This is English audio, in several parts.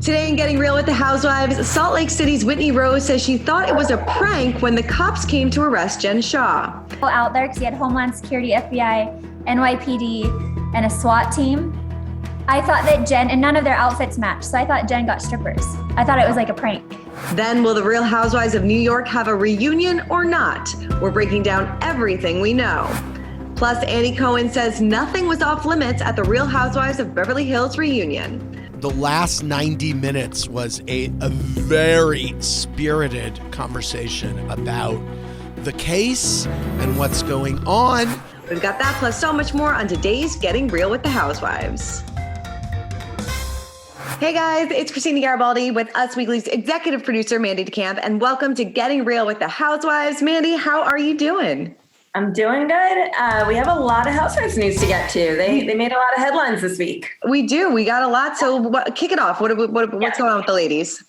Today in Getting Real with the Housewives, Salt Lake City's Whitney Rose says she thought it was a prank when the cops came to arrest Jen Shah. Out there because he had Homeland Security, FBI, NYPD, and a SWAT team. I thought that Jen, and none of their outfits matched, so I thought Jen got strippers. I thought it was like a prank. Then will the Real Housewives of New York have a reunion or not? We're breaking down everything we know. Plus, Andy Cohen says nothing was off limits at the Real Housewives of Beverly Hills reunion. The last 90 minutes was a very spirited conversation about the case and what's going on. We've got that plus so much more on today's Getting Real with the Housewives. Hey guys, it's Christina Garibaldi with UsWeekly's executive producer, Mandy DeCamp, and welcome to Getting Real with the Housewives. Mandy, how are you doing? I'm doing good. We have a lot of Housewives news to get to. They made a lot of headlines this week. We do. We got a lot. So kick it off. What's going on with the ladies?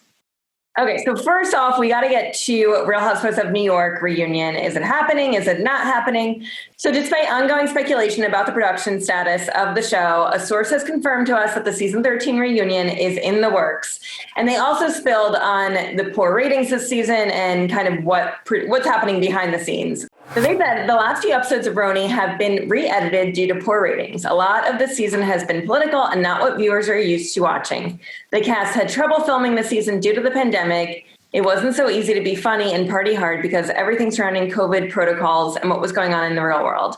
Okay, so first off, we got to get to Real Housewives of New York reunion. Is it happening? Is it not happening? So despite ongoing speculation about the production status of the show, a source has confirmed to us that the season 13 reunion is in the works. And they also spilled on the poor ratings this season and kind of what's happening behind the scenes. So they said the last few episodes of Roni have been re-edited due to poor ratings. A lot of the season has been political and not what viewers are used to watching. The cast had trouble filming the season due to the pandemic. It wasn't so easy to be funny and party hard because everything surrounding COVID protocols and what was going on in the real world.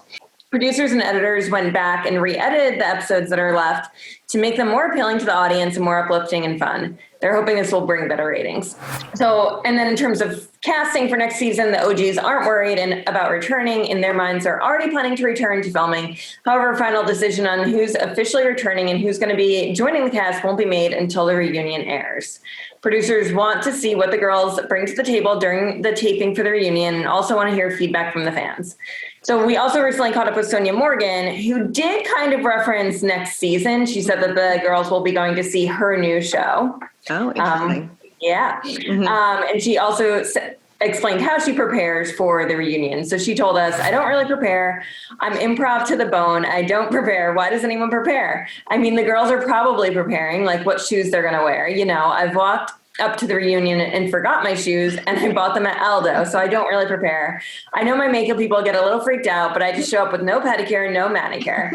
Producers and editors went back and re-edited the episodes that are left to make them more appealing to the audience and more uplifting and fun. They're hoping this will bring better ratings. So, and then in terms of casting for next season, the OGs aren't worried about returning. In their minds, they're already planning to return to filming. However, final decision on who's officially returning and who's going to be joining the cast won't be made until the reunion airs. Producers want to see what the girls bring to the table during the taping for the reunion and also want to hear feedback from the fans. So we also recently caught up with Sonia Morgan, who did kind of reference next season. She said that the girls will be going to see her new show. Oh, interesting. Yeah. Mm-hmm. And she also explained how she prepares for the reunion. So she told us, I don't really prepare. I'm improv to the bone. I don't prepare. Why does anyone prepare? I mean, the girls are probably preparing, like what shoes they're going to wear. You know, I've walked up to the reunion and forgot my shoes and I bought them at Aldo. So I don't really prepare. I know my makeup people get a little freaked out, but I just show up with no pedicure, no manicure.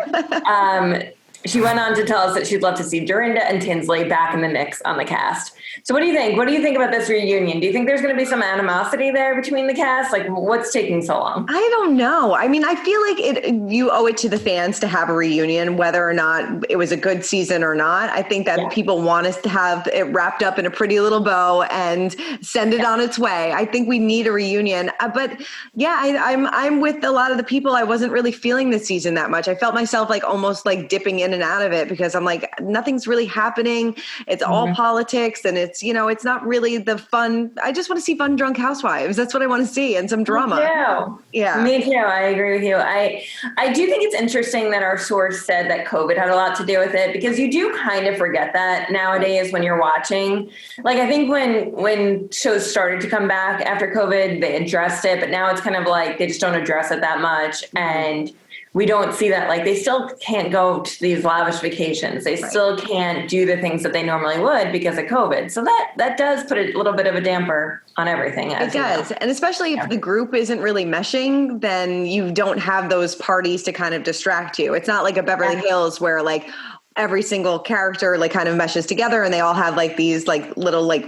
She went on to tell us that she'd love to see Dorinda and Tinsley back in the mix on the cast. So what do you think? What do you think about this reunion? Do you think there's going to be some animosity there between the cast? Like, what's taking so long? I don't know. I mean, I feel like you owe it to the fans to have a reunion, whether or not it was a good season or not. I think that people want us to have it wrapped up in a pretty little bow and send it on its way. I think we need a reunion. But yeah, I'm with a lot of the people. I wasn't really feeling this season that much. I felt myself like almost like dipping in and out of it because I'm like, nothing's really happening. It's all politics and it's, you know, it's not really the fun. I just want to see fun drunk housewives. That's what I want to see and some drama. Me too. Yeah. Me too. I agree with you. I do think it's interesting that our source said that COVID had a lot to do with it because you do kind of forget that nowadays when you're watching. Like, I think when shows started to come back after COVID, they addressed it, but now it's kind of like they just don't address it that much. And we don't see that. Like, they still can't go to these lavish vacations. They still can't do the things that they normally would because of COVID. So that does put a little bit of a damper on everything. It does. And especially if the group isn't really meshing, then you don't have those parties to kind of distract you. It's not like a Beverly Hills where like every single character like kind of meshes together and they all have like these like little like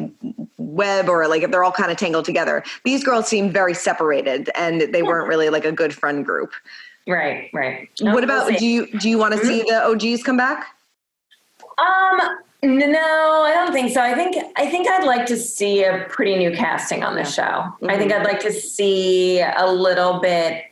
web or like they're all kind of tangled together. These girls seem very separated and they weren't really like a good friend group. Right. No, what about, do you want to see the OGs come back? No, I don't think so. I think I'd like to see a pretty new casting on the show. Mm-hmm. I think I'd like to see a little bit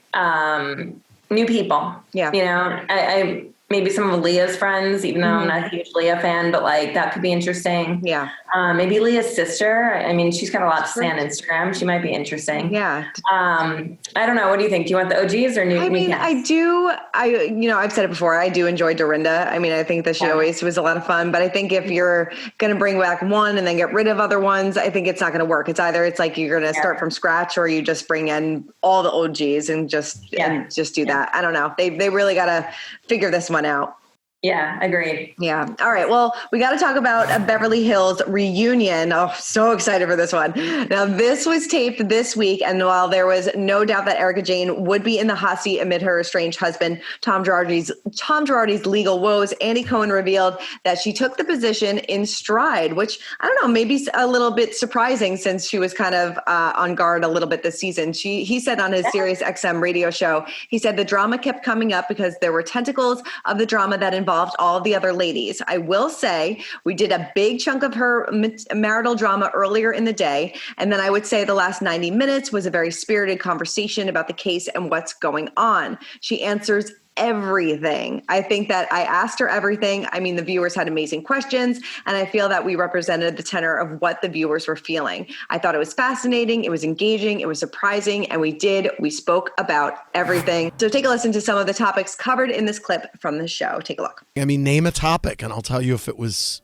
new people. Yeah. You know, I maybe some of Leah's friends, even though I'm not a huge Leah fan, but like that could be interesting. Yeah. Maybe Leah's sister. I mean, she's got a lot to say on Instagram. She might be interesting. Yeah. I don't know. What do you think? Do you want the OGs or new? I mean, I do. I've said it before. I do enjoy Dorinda. I mean, I think that she always was a lot of fun, but I think if you're going to bring back one and then get rid of other ones, I think it's not going to work. It's either it's like you're going to start from scratch or you just bring in all the OGs and just do that. I don't know. They really got to figure this one out. Yeah, agreed. Yeah. All right. Well, we got to talk about a Beverly Hills reunion. Oh, so excited for this one. Now, this was taped this week. And while there was no doubt that Erika Jayne would be in the hot seat amid her estranged husband, Tom Girardi's legal woes, Andy Cohen revealed that she took the position in stride, which I don't know, maybe a little bit surprising since she was kind of on guard a little bit this season. He said on his Sirius XM radio show, he said the drama kept coming up because there were tentacles of the drama that involved all the other ladies. I will say we did a big chunk of her marital drama earlier in the day. And then I would say the last 90 minutes was a very spirited conversation about the case and what's going on. She answers everything. I think that I asked her everything. I mean, the viewers had amazing questions, and I feel that we represented the tenor of what the viewers were feeling. I thought it was fascinating, it was engaging, it was surprising, and we spoke about everything. So take a listen to some of the topics covered in this clip from the show. Take a look. I mean, name a topic, and I'll tell you if it was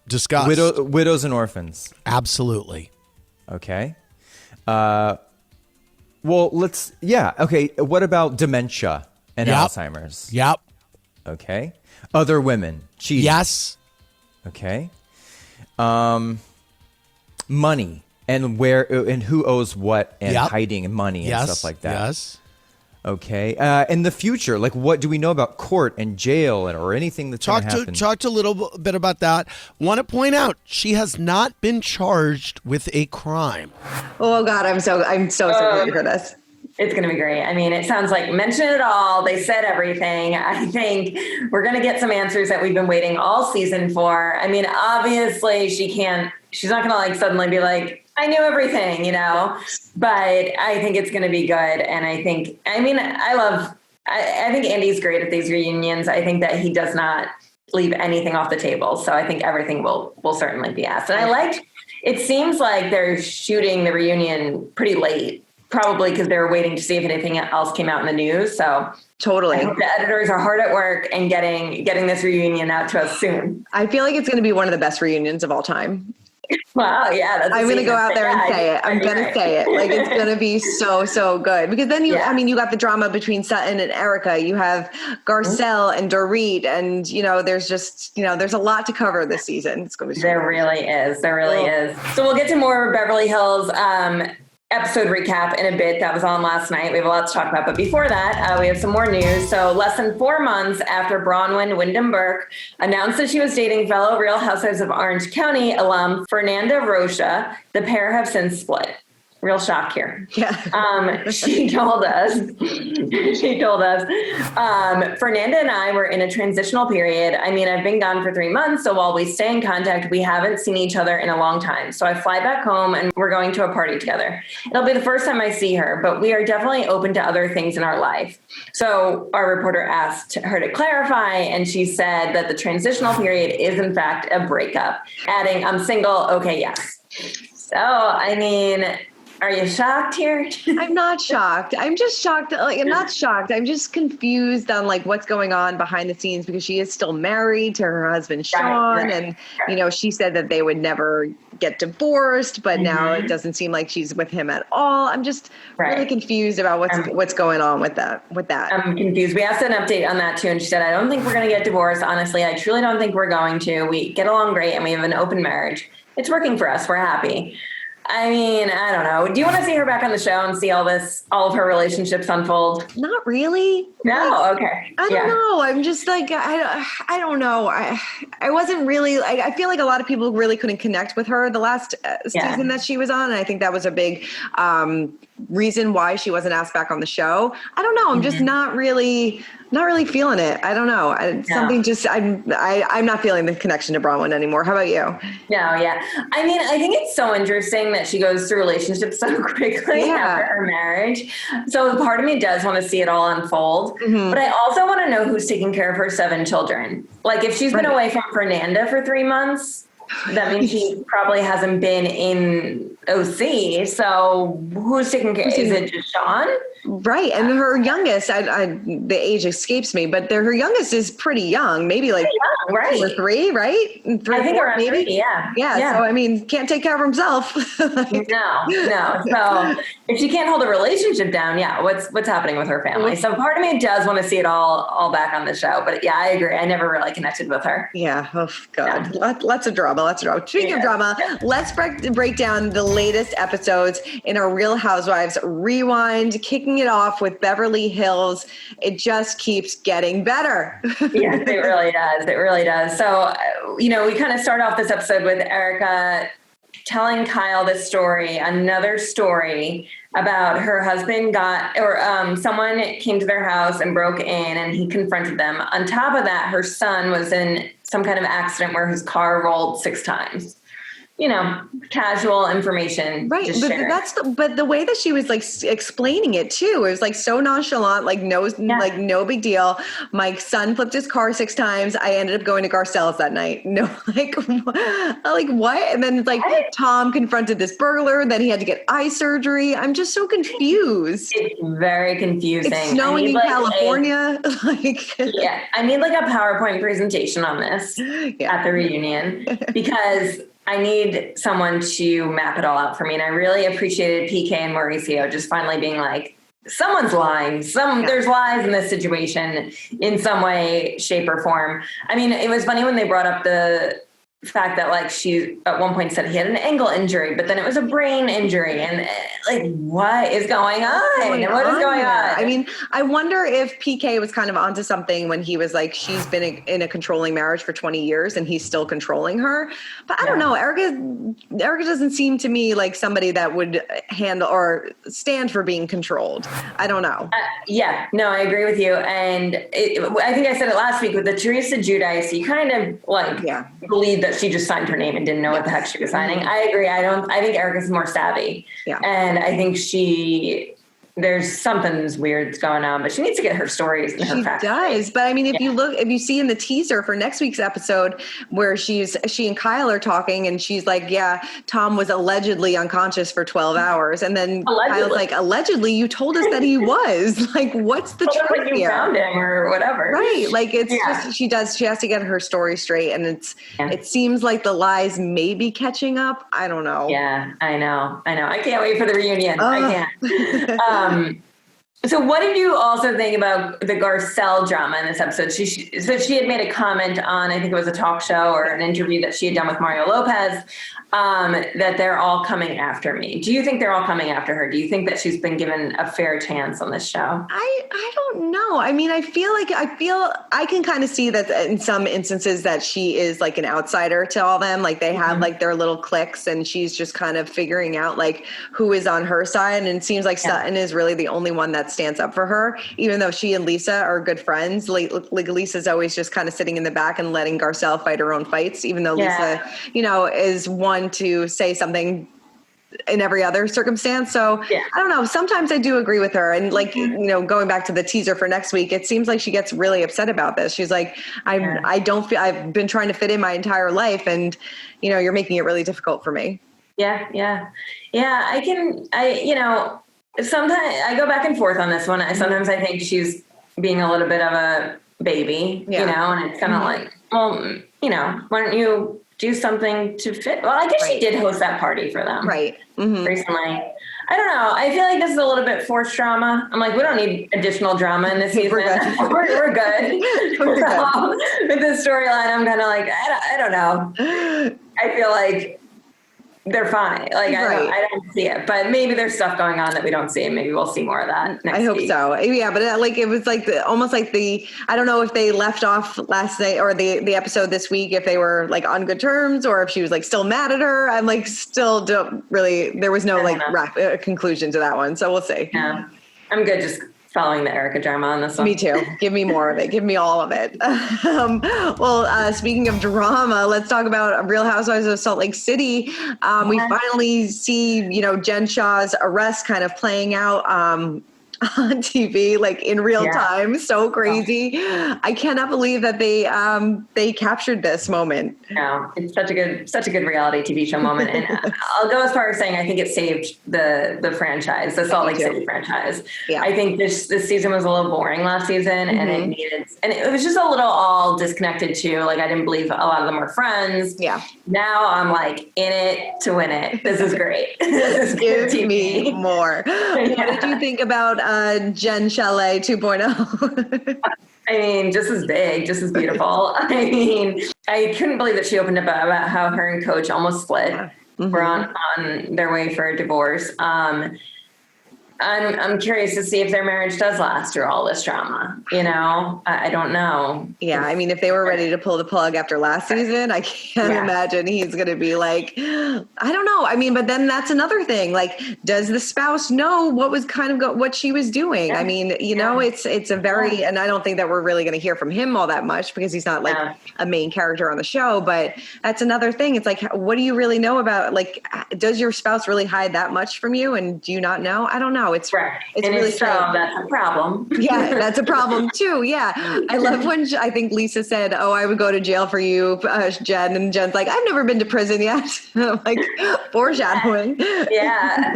discussed. Widows and orphans. Absolutely. Okay. Well, okay. What about dementia? And Alzheimer's. Yep. Okay. Other women. Cheating. Yes. Okay. Money and where and who owes what and hiding money and stuff like that. Yes. Okay. In the future, like what do we know about court and jail or anything that's going to happen? Talked a little bit about that. Want to point out she has not been charged with a crime. Oh God, I'm so excited for this. It's going to be great. I mean, it sounds like mention it all. They said everything. I think we're going to get some answers that we've been waiting all season for. I mean, obviously she's not going to like suddenly be like, I knew everything, you know, but I think it's going to be good. And I think Andy's great at these reunions. I think that he does not leave anything off the table. So I think everything will certainly be asked. And it seems like they're shooting the reunion pretty late. Probably because they were waiting to see if anything else came out in the news. So totally, I hope the editors are hard at work and getting this reunion out to us soon. I feel like it's going to be one of the best reunions of all time. Wow, yeah. I'm going to go out there and say it. I'm going to say it. Like, it's going to be so good. Because then you got the drama between Sutton and Erika. You have Garcelle and Dorit. And, there's a lot to cover this season. It's going to be There really is. So we'll get to more Beverly Hills episode recap in a bit. That was on last night. We have a lot to talk about. But before that, we have some more news. So less than 4 months after Bronwyn Wyndham Burke announced that she was dating fellow Real Housewives of Orange County alum Fernanda Rocha, the pair have since split. Real shock here. Yeah. She told us, Fernanda and I were in a transitional period. I mean, I've been gone for 3 months. So while we stay in contact, we haven't seen each other in a long time. So I fly back home and we're going to a party together. It'll be the first time I see her, but we are definitely open to other things in our life. So our reporter asked her to clarify, and she said that the transitional period is in fact a breakup, adding, I'm single. Okay. Yes. So, I mean, are you shocked here? I'm not shocked. I'm just shocked. I'm not shocked. I'm just confused on what's going on behind the scenes because she is still married to her husband, Shah. And, she said that they would never get divorced, but now it doesn't seem like she's with him at all. I'm just really confused about what's going on with that. I'm confused. We asked an update on that too. And she said, I don't think we're going to get divorced. Honestly, I truly don't think we're going to. We get along great and we have an open marriage. It's working for us. We're happy. I mean, I don't know. Do you want to see her back on the show and see all of her relationships unfold? Not really. No. Okay. I don't know. I'm just I don't know. I wasn't really, I feel like a lot of people really couldn't connect with her the last season that she was on. And I think that was a big reason why she wasn't asked back on the show. I don't know. I'm just not really feeling it. I don't know. Something just, I'm not feeling the connection to Bronwyn anymore. How about you? No, yeah. I mean, I think it's so interesting that she goes through relationships so quickly after her marriage. So part of me does want to see it all unfold. But I also want to know who's taking care of her 7 children. Like if she's been away from Fernanda for 3 months, that means she probably hasn't been in OC. So who's taking care? Is it just Sean? Right. And her youngest, the age escapes me, but her youngest is pretty young, maybe like young, right. 2 or 3, right? 3 I think or 4, around maybe. 3, yeah. So, I mean, can't take care of himself. No. So if she can't hold a relationship down, what's happening with her family? So part of me does want to see it all back on the show. But yeah, I agree. I never really connected with her. Yeah. Oh, God. Yeah. Lots of drama. Speaking of drama, let's break down the latest episodes in our Real Housewives Rewind, kicking it off with Beverly Hills. It just keeps getting better. Yes, it really does. It really does. So, we kind of start off this episode with Erika telling Kyle this story, another story about her husband someone came to their house and broke in and he confronted them. On top of that, her son was in some kind of accident where his car rolled 6 times. Casual information. Right. But the way that she was like explaining it too, it was like so nonchalant, like no big deal. My son flipped his car 6 times. I ended up going to Garcelle's that night. No, like what? And then it's like Tom confronted this burglar, then he had to get eye surgery. I'm just so confused. It's very confusing. It's snowing in California. I need like a PowerPoint presentation on this at the reunion because I need someone to map it all out for me. And I really appreciated PK and Mauricio just finally being like, someone's lying. There's lies in this situation in some way, shape, or form. I mean, it was funny when they brought up the fact that like she at one point said he had an ankle injury, but then it was a brain injury. And like, what is going on? What is going on? I mean, I wonder if PK was kind of onto something when he was like, she's been in a controlling marriage for 20 years and he's still controlling her. But I don't know. Erika doesn't seem to me like somebody that would handle or stand for being controlled. I don't know. I agree with you. And I think I said it last week with the Teresa Giudice, you kind of believe that she just signed her name and didn't know what the heck she was signing. I agree. I think Erika's more savvy. Yeah. And I think there's something's weird going on, but she needs to get her stories and her facts. She does. But I mean, if you see in the teaser for next week's episode where she and Kyle are talking and she's like, Tom was allegedly unconscious for 12 hours. And then Kyle's like, allegedly, you told us that he was. Like, what's the truth here? Found him or whatever. Right. Like it's just, she has to get her story straight. And it seems like the lies may be catching up. I don't know. Yeah, I know. I can't wait for the reunion. I can't. So what did you also think about the Garcelle drama in this episode? She had made a comment on, I think it was a talk show or an interview that she had done with Mario Lopez, that they're all coming after me. Do you think they're all coming after her? Do you think that she's been given a fair chance on this show? I don't know. I mean, I feel I can kind of see that in some instances that she is like an outsider to all them. Like they have like their little cliques and she's just kind of figuring out like who is on her side. And it seems like Sutton is really the only one that stands up for her, even though she and Lisa are good friends. Like Lisa's always just kind of sitting in the back and letting Garcelle fight her own fights, even though Lisa, is one to say something in every other circumstance. So I don't know. Sometimes I do agree with her. And like, going back to the teaser for next week, it seems like she gets really upset about this. She's like, I've been trying to fit in my entire life and, you're making it really difficult for me. Yeah. Sometimes I go back and forth on this one. Sometimes I think she's being a little bit of a baby, and it's kind of like, well, why don't you do something to fit? Well, I guess she did host that party for them. Right. Mm-hmm. Recently. I don't know. I feel like this is a little bit forced drama. I'm like, we don't need additional drama in this season. We're good. We're good. With this storyline, I'm kind of like, I don't know. I feel like they're fine. Like I don't see it, but maybe there's stuff going on that we don't see, and maybe we'll see more of that next week. I hope so. Yeah, but it was like almost like I don't know if they left off last night or the episode this week, if they were like on good terms or if she was like still mad at her. I'm like still don't really. There was no conclusion to that one, so we'll see. Yeah, I'm good. Just following the Erika drama on this one. Me too. Give me more of it. Give me all of it. Speaking of drama, let's talk about Real Housewives of Salt Lake City. We finally see, Jen Shah's arrest kind of playing out. on TV, like in real time. So crazy. I cannot believe that they captured this moment. No, it's such a good reality TV show moment. And I'll go as far as saying I think it saved the franchise, the Salt Lake City franchise. Yeah. I think this season was a little boring last season, and it was just a little all disconnected too. Like I didn't believe a lot of them were friends. Yeah. Now I'm like in it to win it. This is great. This is good Give TV. me more. What did you think about Jen Chalet 2.0? I mean, just as big, just as beautiful. I mean, I couldn't believe that she opened up about how her and Coach almost split. Were on their way for a divorce. I'm curious to see if their marriage does last through all this drama. You know, I don't know. Yeah, I mean, if they were ready to pull the plug after last season, I can't imagine he's going to be like, I don't know. I mean, but then that's another thing. Like, does the spouse know what was kind of what she was doing? I mean, you know, it's a very, and I don't think that we're really going to hear from him all that much because he's not like a main character on the show. But that's another thing. It's like, what do you really know about? Like, does your spouse really hide that much from you? And do you not know? I don't know. It's and really so that's a problem. Yeah, that's a problem too. Yeah. I love when I think Lisa said, "Oh, I would go to jail for you, Jen." And Jen's like, "I've never been to prison yet." I'm like, foreshadowing. Yeah.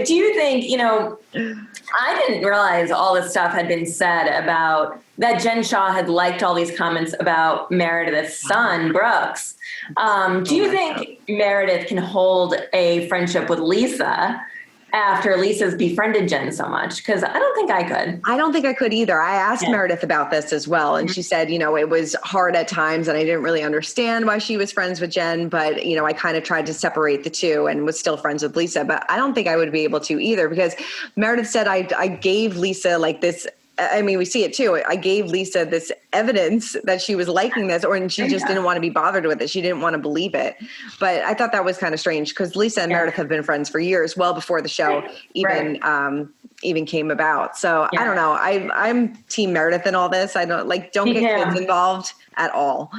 Do you think, you know, I didn't realize all this stuff had been said about that Jen Shah had liked all these comments about Meredith's son, Brooks. Do you think Meredith can hold a friendship with Lisa after Lisa's befriended Jen so much? Because I don't think I could. I don't think I could either. I asked Meredith about this as well. And she said, you know, it was hard at times and I didn't really understand why she was friends with Jen. But, you know, I kind of tried to separate the two and was still friends with Lisa. But I don't think I would be able to either because Meredith said I gave Lisa like this. I mean, we see it too. I gave Lisa this evidence that she was liking this, and she just didn't want to be bothered with it. She didn't want to believe it. But I thought that was kind of strange because Lisa and Meredith have been friends for years, well before the show even came about. So I don't know. I'm Team Meredith in all this. I don't get kids involved at all.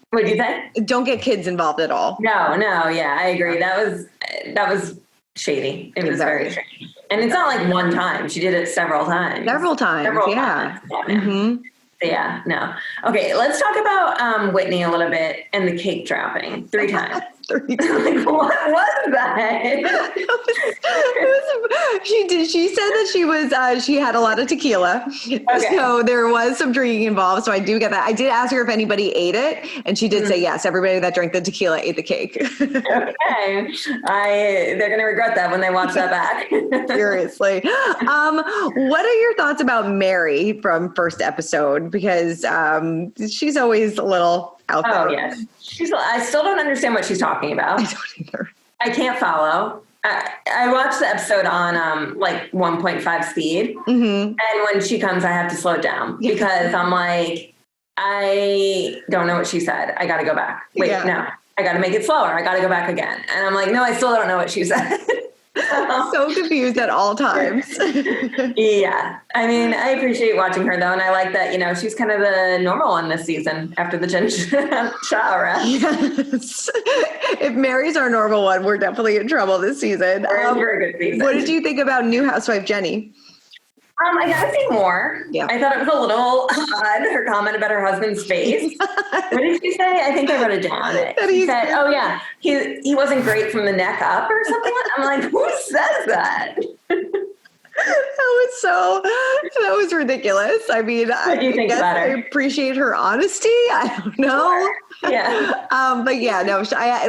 What did you say? Don't get kids involved at all. No. Yeah, I agree. That was shady. It was very strange. And it's not like one time. She did it several times. Several times. Yeah, no. Okay, let's talk about Whitney a little bit and the cake dropping 3 times. 3 times. Like, what was that? She said that she had a lot of tequila. Okay. So there was some drinking involved. So I do get that. I did ask her if anybody ate it. And she did say yes. Everybody that drank the tequila ate the cake. Okay. They're going to regret that when they watch that back. Seriously. What are your thoughts about Mary from first episode? Because she's always a little out there. Oh, yes. I still don't understand what she's talking about. I don't either. I can't follow. I watched the episode on like 1.5 speed. And when she comes, I have to slow it down because I'm like, I don't know what she said. I got to go back. Wait, no, I got to make it slower. I got to go back again. And I'm like, no, I still don't know what she said. So confused at all times. Yeah. I mean, I appreciate watching her though. And I like that, you know, she's kind of the normal one this season after the Jen Shah arrest. Yes. If Mary's our normal one, we're definitely in trouble this season. We're in for a good season. What did you think about new housewife Jenny? I gotta see more. Yeah. I thought it was a little odd, her comment about her husband's face. What did she say? I think I wrote it down. She said, oh yeah, he wasn't great from the neck up or something. I'm like, who says that? That was ridiculous. I mean, what do you think about her? I appreciate her honesty. I don't know. Sure. Yeah. But yeah, no,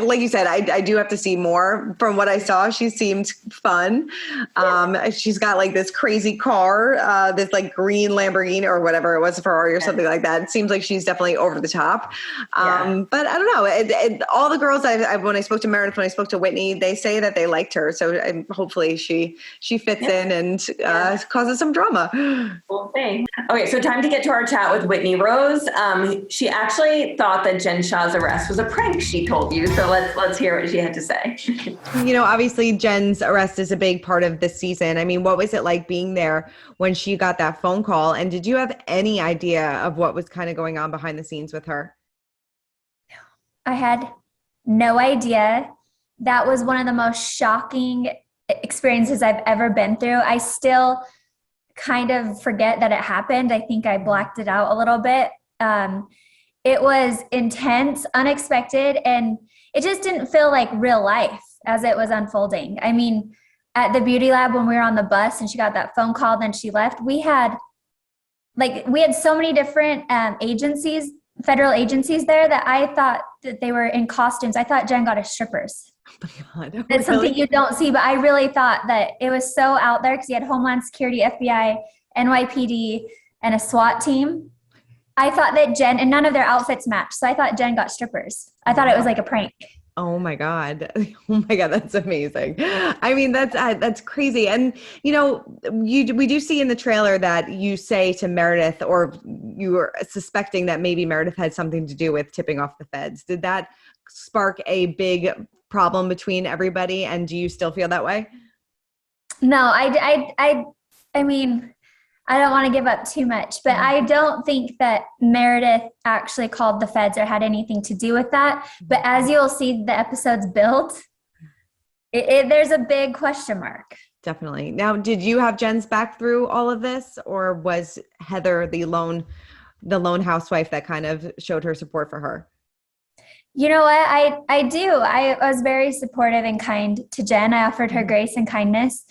like you said, I do have to see more. From what I saw, she seemed fun. She's got like this crazy car, this like green Lamborghini or whatever it was, a Ferrari or something like that. It seems like she's definitely over the top. But I don't know. All the girls when I spoke to Meredith, when I spoke to Whitney, they say that they liked her. So hopefully she fits in and causes some drama. We'll see. Okay, so time to get to our chat with Whitney Rose. She actually thought that Jen Shah's arrest was a prank, she told you. So let's hear what she had to say. You know, obviously Jen's arrest is a big part of this season. I mean, what was it like being there when she got that phone call? And did you have any idea of what was kind of going on behind the scenes with her? I had no idea. That was one of the most shocking experiences I've ever been through. I still kind of forget that it happened. I think I blacked it out a little bit. It was intense, unexpected, and it just didn't feel like real life as it was unfolding. I mean, at the beauty lab when we were on the bus and she got that phone call, then she left, we had so many different agencies, federal agencies there, that I thought that they were in costumes. I thought Jen got a strippers. Oh my God. It's something you don't see, but I really thought that it was so out there because you had Homeland Security, FBI, NYPD, and a SWAT team. I thought that Jen, and none of their outfits matched, so I thought Jen got strippers. I thought it was like a prank. Oh my God. Oh my God. That's amazing. I mean, that's crazy. And, you know, we do see in the trailer that you say to Meredith, or you were suspecting that maybe Meredith had something to do with tipping off the feds. Did that spark a big problem between everybody? And do you still feel that way? No, I mean, I don't want to give up too much, but I don't think that Meredith actually called the feds or had anything to do with that. But as you'll see the episodes build, there's a big question mark. Definitely. Now, did you have Jen's back through all of this, or was Heather the lone housewife that kind of showed her support for her? You know what? I do. I was very supportive and kind to Jen. I offered her grace and kindness.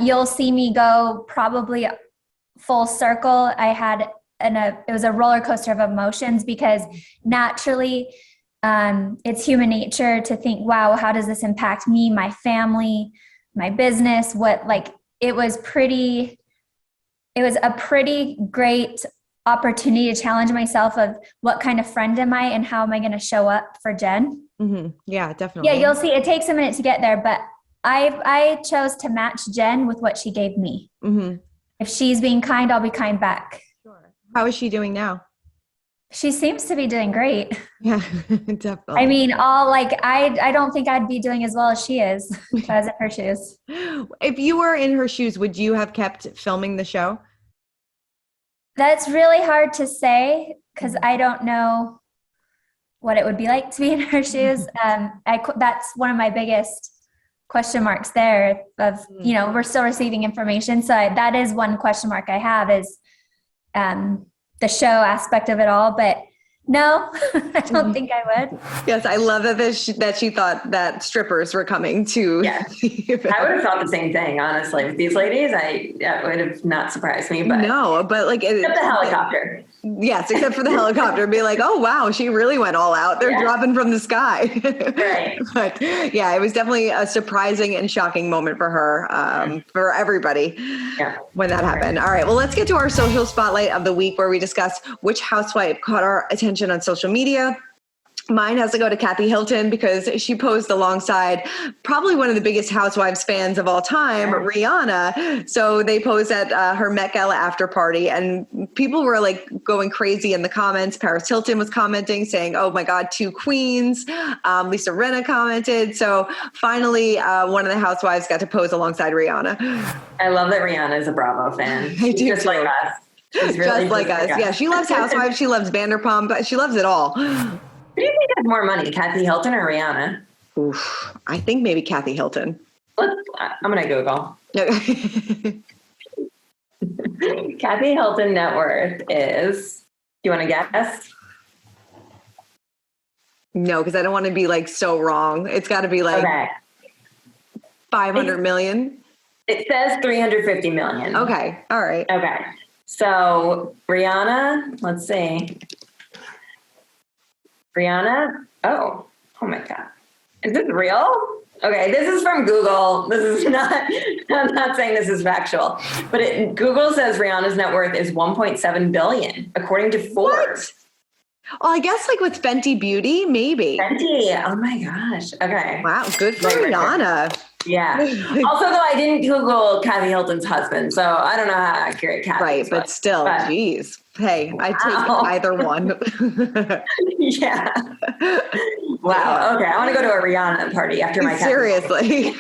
You'll see me go probably full circle. It was a roller coaster of emotions because naturally it's human nature to think, wow, how does this impact me, my family, my business? It was a pretty great opportunity to challenge myself of what kind of friend am I and how am I going to show up for Jen? Mm-hmm. Yeah, definitely. Yeah, you'll see it takes a minute to get there, but I chose to match Jen with what she gave me. Mm-hmm. If she's being kind, I'll be kind back. Sure. How is she doing now? She seems to be doing great. Yeah, definitely. I mean, I don't think I'd be doing as well as she is if I was in her shoes. If you were in her shoes, would you have kept filming the show? That's really hard to say because I don't know what it would be like to be in her shoes. That's one of my biggest question marks there of, you know, we're still receiving information. So that is one question mark I have is the show aspect of it all. But no, I don't think I would. Yes, I love that she thought that strippers were coming to. Yeah, I would have thought the same thing, honestly. With these ladies, that would have not surprised me. But no, but like except the helicopter. Yes, except for the helicopter. Be like, oh wow, she really went all out. They're dropping from the sky. Right. But yeah, it was definitely a surprising and shocking moment for her, for everybody. Yeah. When that happened. All right. Well, let's get to our social spotlight of the week, where we discuss which housewife caught our attention on social media. Mine has to go to Kathy Hilton because she posed alongside probably one of the biggest Housewives fans of all time, Rihanna. So they posed at her Met Gala after party, and people were like going crazy in the comments. Paris Hilton was commenting saying, oh my God, two queens. Lisa Rinna commented. So finally, one of the Housewives got to pose alongside Rihanna. I love that Rihanna is a Bravo fan. I do just too. Like us. She's really just like us. Yeah, she loves Housewives. She loves Vanderpump. She loves it all. Who do you think has more money, Kathy Hilton or Rihanna? Oof, I think maybe Kathy Hilton. I'm going to Google. Kathy Hilton net worth is, do you want to guess? No, because I don't want to be like so wrong. It's got to be like 500 million. It says 350 million. Okay. All right. Okay. So Rihanna, let's see. Rihanna. Oh my God. Is this real? Okay. This is from Google. This is not, I'm not saying this is factual, but Google says Rihanna's net worth is 1.7 billion, according to Forbes. Well, I guess like with Fenty Beauty, maybe. Fenty. Oh my gosh. Okay. Wow. Good for Rihanna. Yeah. Also, though, I didn't Google Kathy Hilton's husband, so I don't know how accurate Kathy is. Right, but still, geez. Hey, I take either one. Yeah. Wow. Okay, I want to go to a Rihanna party after my Seriously.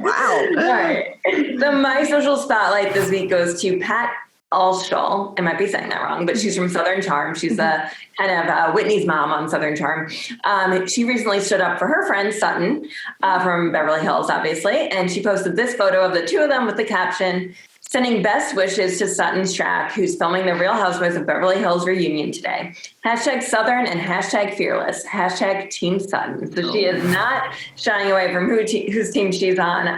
Wow. All right. So my social spotlight this week goes to Pat I might be saying that wrong, but she's from Southern Charm. She's a kind of Whitney's mom on Southern Charm. She recently stood up for her friend Sutton from Beverly Hills, obviously, and she posted this photo of the two of them with the caption, "Sending best wishes to Sutton Stracke, who's filming the Real Housewives of Beverly Hills reunion today. Hashtag Southern and hashtag fearless. Hashtag Team Sutton." So she is not shying away from whose team she's on.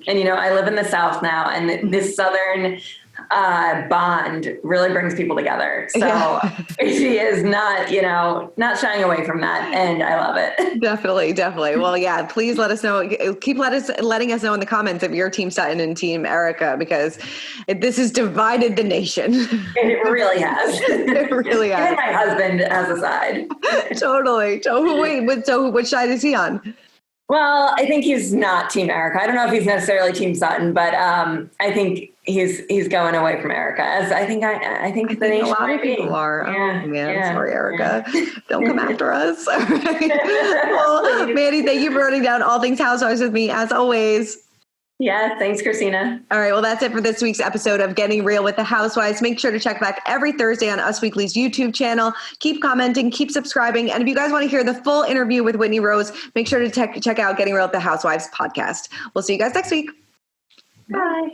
And, you know, I live in the South now, and this Southern bond really brings people together. So she is not, you know, not shying away from that. And I love it. Definitely. Well, yeah, please let us know. Keep letting us know in the comments if you're Team Sutton and Team Erika, because this has divided the nation. It really has. It really has. And my husband has a side. Totally. So which side is he on? Well, I think he's not Team Erika. I don't know if he's necessarily Team Sutton, but I think he's going away from Erika. As I think the nation a lot of people are. Yeah, oh man, yeah, sorry, Erika. Yeah. Don't come after us. All right. Well, Mandy, thank you for running down all things Housewives with me as always. Yeah, thanks, Christina. All right, well, that's it for this week's episode of Getting Real with the Housewives. Make sure to check back every Thursday on UsWeekly's YouTube channel. Keep commenting, keep subscribing, and if you guys want to hear the full interview with Whitney Rose, make sure to check out Getting Real with the Housewives podcast. We'll see you guys next week. Bye.